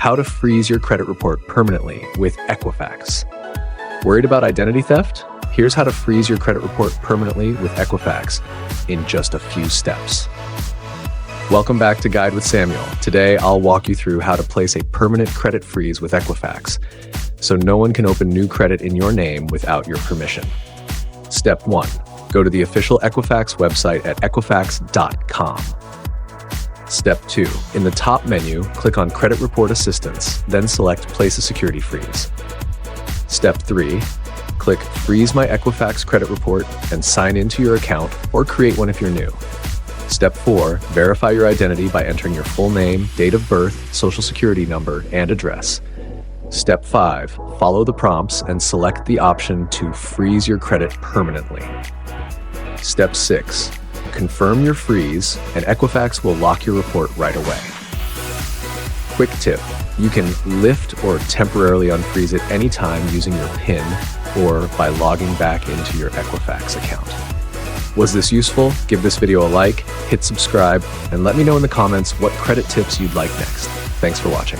how to freeze your credit report permanently with Equifax. Worried about identity theft? Here's how to freeze your credit report permanently with Equifax in just a few steps. Welcome back to Guide with Samuel. Today, I'll walk you through how to place a permanent credit freeze with Equifax, so no one can open new credit in your name without your permission. Step 1. Go to the official Equifax website at equifax.com. Step 2. In the top menu, click on Credit Report Assistance, then select Place a Security Freeze. Step 3. Click Freeze My Equifax Credit Report and sign into your account or create one if you're new. Step 4. Verify your identity by entering your full name, date of birth, social security number, and address. Step 5. Follow the prompts and select the option to freeze your credit permanently. Step 6. Confirm your freeze, and Equifax will lock your report right away. Quick tip: you can lift or temporarily unfreeze it anytime using your PIN or by logging back into your Equifax account. Was this useful? Give this video a like, hit subscribe, and let me know in the comments what credit tips you'd like next. Thanks for watching.